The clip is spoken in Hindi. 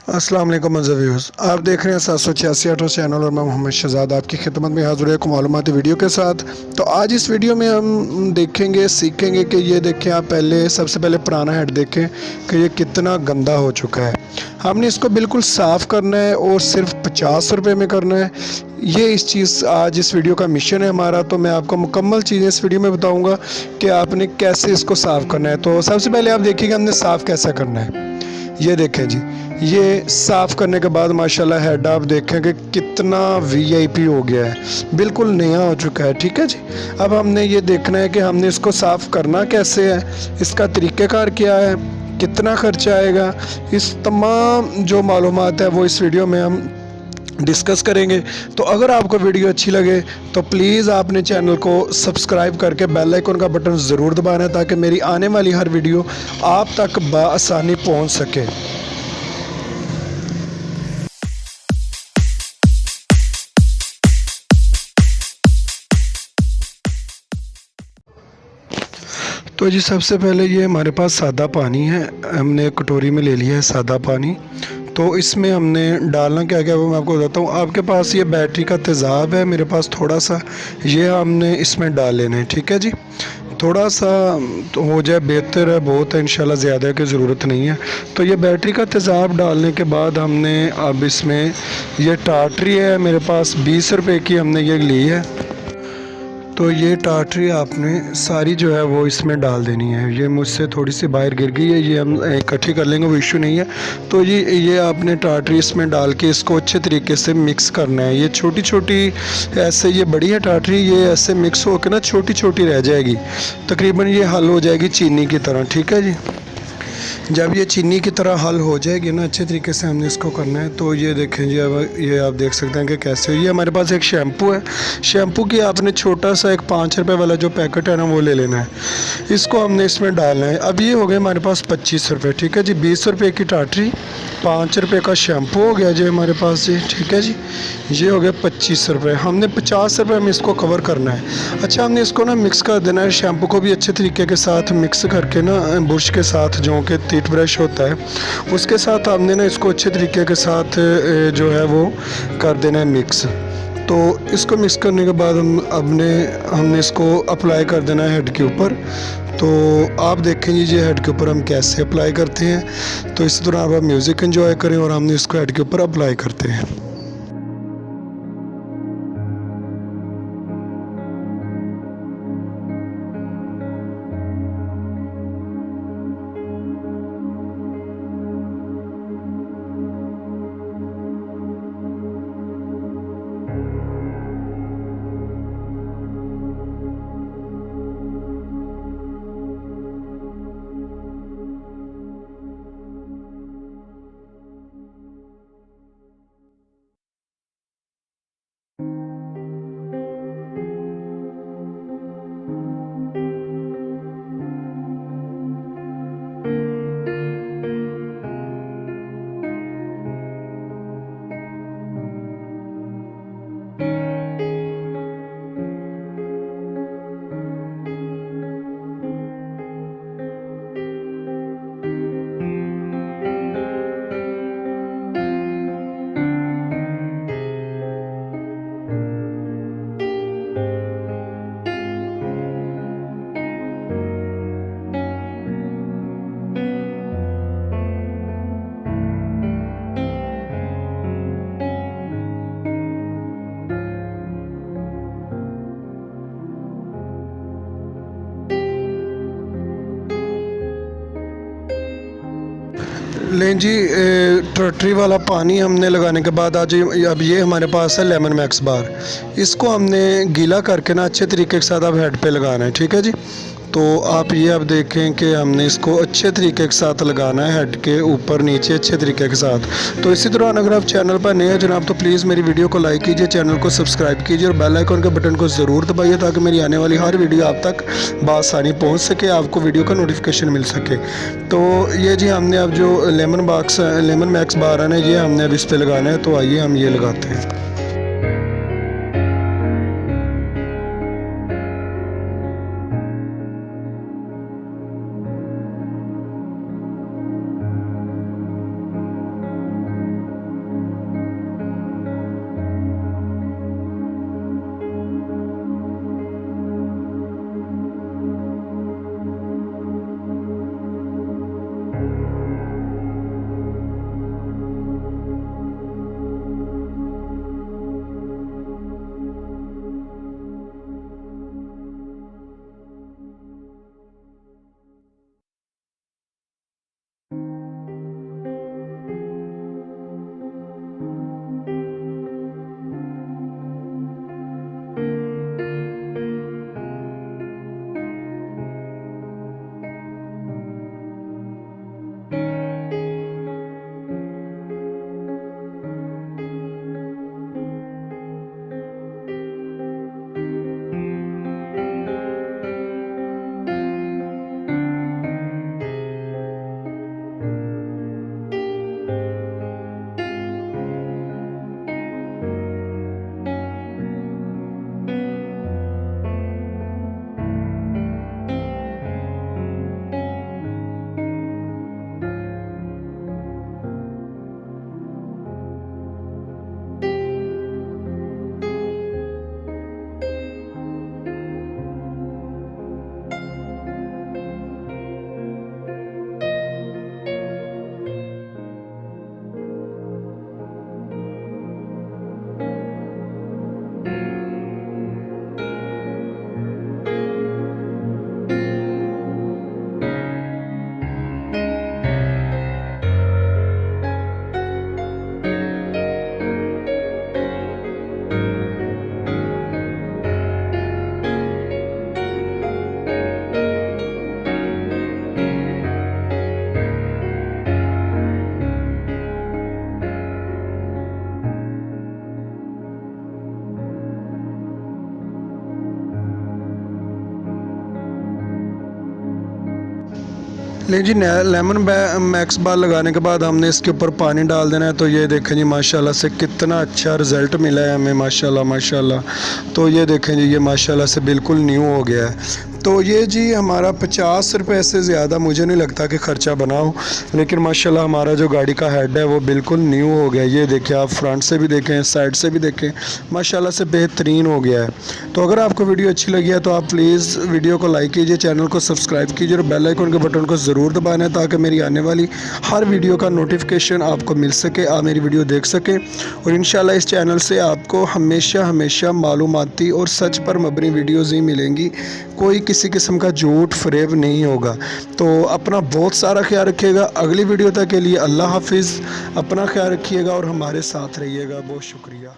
अस्सलाम वालेकुम व्यूअर्स, आप देख रहे हैं 786 ऑटो चैनल और मैं मोहम्मद शहजाद आपकी खिदमत में हाजिर एक मालूमाती वीडियो के साथ। तो आज इस वीडियो में हम देखेंगे सीखेंगे कि ये देखें, आप सबसे पहले पुराना हेड देखें कि ये कितना गंदा हो चुका है। हमने इसको बिल्कुल साफ़ करना है और सिर्फ 50 रुपये में करना है। ये इस चीज़ आज इस वीडियो का मिशन है हमारा। तो मैं आपको मुकम्मल चीज़ें इस वीडियो में बताऊँगा कि आपने कैसे इसको साफ़ करना है। तो सबसे पहले आप देखिएगा हमने साफ़ कैसा करना है। ये देखें जी, ये साफ़ करने के बाद माशाल्लाह हेड आप देखेंगे कितना वीआईपी हो गया है, बिल्कुल नया हो चुका है। ठीक है जी, अब हमने ये देखना है कि हमने इसको साफ़ करना कैसे है, इसका तरीक़ेकार क्या है, कितना खर्चा आएगा। इस तमाम जो मालूमात है वो इस वीडियो में हम डिस्कस करेंगे। तो अगर आपको वीडियो अच्छी लगे तो प्लीज़ आपने चैनल को सब्सक्राइब करके बेल आइकन का बटन ज़रूर दबाना है ताकि मेरी आने वाली हर वीडियो आप तक बआसानी पहुंच सके। तो जी सबसे पहले ये हमारे पास सादा पानी है, हमने एक कटोरी में ले लिया है सादा पानी। तो इसमें हमने डालना क्या क्या वो मैं आपको बताता हूँ। आपके पास ये बैटरी का तेज़ाब है, मेरे पास थोड़ा सा, ये हमने इसमें डाल लेना है। ठीक है जी, थोड़ा सा तो हो जाए बेहतर है, बहुत है इंशाल्लाह, ज़्यादा की ज़रूरत नहीं है। तो ये बैटरी का तेज़ाब डालने के बाद हमने अब इसमें ये टाटरी है मेरे पास 20 रुपये की, हमने ये ली है। तो ये टाटरी आपने सारी जो है वो इसमें डाल देनी है। ये मुझसे थोड़ी सी बाहर गिर गई है, ये हम इकट्ठी कर लेंगे, वो इशू नहीं है। तो ये आपने टाटरी इसमें डाल के इसको अच्छे तरीके से मिक्स करना है। ये छोटी छोटी ऐसे, ये बड़ी है टाटरी, ये ऐसे मिक्स होकर ना छोटी छोटी रह जाएगी, तकरीबन ये हल हो जाएगी चीनी की तरह। ठीक है जी, जब ये चीनी की तरह हल हो जाएगी ना, अच्छे तरीके से हमने इसको करना है। तो ये देखें जी, अब ये आप देख सकते हैं कि कैसे। ये हमारे पास एक शैम्पू है, शैम्पू की आपने छोटा सा एक 5 रुपये वाला जो पैकेट है ना वो ले लेना है, इसको हमने इसमें डालना है। अब ये हो गए हमारे पास 25 रुपये। ठीक है जी, 20 रुपये की टाटरी, 5 रुपये का शैम्पू हो गया जी हमारे पास जी। ठीक है जी, ये हो गया 25 रुपये। हमने 50 रुपये में इसको कवर करना है। अच्छा, हमने इसको ना मिक्स कर देना है, शैम्पू को भी अच्छे तरीके के साथ मिक्स करके ना ब्रश के साथ, जो कि टीथ ब्रश होता है उसके साथ हमने ना इसको अच्छे तरीके के साथ जो है वो कर देना है मिक्स। तो इसको मिक्स करने के बाद हमने इसको अप्लाई कर देना है हेड के ऊपर। तो आप देखेंगे जी हेड के ऊपर हम कैसे अप्लाई करते हैं। तो इसी तरह आप म्यूज़िक एंजॉय करें और हमने इसको हेड के ऊपर अप्लाई करते हैं। लें जी, टर्टरी वाला पानी हमने लगाने के बाद आज अब ये हमारे पास है लेमन मैक्स बार। इसको हमने गीला करके ना अच्छे तरीके के साथ अब हेड पे लगाना है। ठीक है जी, तो आप ये अब देखें कि हमने इसको अच्छे तरीके के साथ लगाना है हेड के ऊपर नीचे अच्छे तरीके के साथ। तो इसी तरह अगर आप चैनल पर नए हैं जनाब तो प्लीज़ मेरी वीडियो को लाइक कीजिए, चैनल को सब्सक्राइब कीजिए और बेल आइकन के बटन को ज़रूर दबाइए ताकि मेरी आने वाली हर वीडियो आप तक बआसानी पहुंच सके, आपको वीडियो का नोटिफिकेशन मिल सके। तो ये जी हमने अब जो लेमन मैक्स बार है ना, ये हमने अब इस पर लगाना है। तो आइए हम ये लगाते हैं। ले जी लेमन मैक्स बार लगाने के बाद हमने इसके ऊपर पानी डाल देना है। तो ये देखें जी माशाल्लाह से कितना अच्छा रिज़ल्ट मिला है हमें, माशाल्लाह माशाल्लाह। तो ये देखें जी ये माशाल्लाह से बिल्कुल न्यू हो गया है। तो ये जी हमारा 50 रुपये से ज़्यादा मुझे नहीं लगता कि ख़र्चा बना हो, लेकिन माशाल्लाह हमारा जो गाड़ी का हेड है वो बिल्कुल न्यू हो गया। ये देखिए, आप फ्रंट से भी देखें, साइड से भी देखें, माशाल्लाह से बेहतरीन हो गया है। तो अगर आपको वीडियो अच्छी लगी है तो आप प्लीज़ वीडियो को लाइक कीजिए, चैनल को सब्सक्राइब कीजिए और बेल आइकन के बटन को ज़रूर दबाना है ताकि मेरी आने वाली हर वीडियो का नोटिफिकेशन आपको मिल सके, आप मेरी वीडियो देख सकें। और इंशाल्लाह इस चैनल से आपको हमेशा हमेशा मालूमाती और सच पर मबनी वीडियोज़ ही मिलेंगी, कोई किसी किस्म का झूठ फरेब नहीं होगा। तो अपना बहुत सारा ख्याल रखिएगा। अगली वीडियो तक के लिए अल्लाह हाफिज़, अपना ख्याल रखिएगा और हमारे साथ रहिएगा। बहुत शुक्रिया।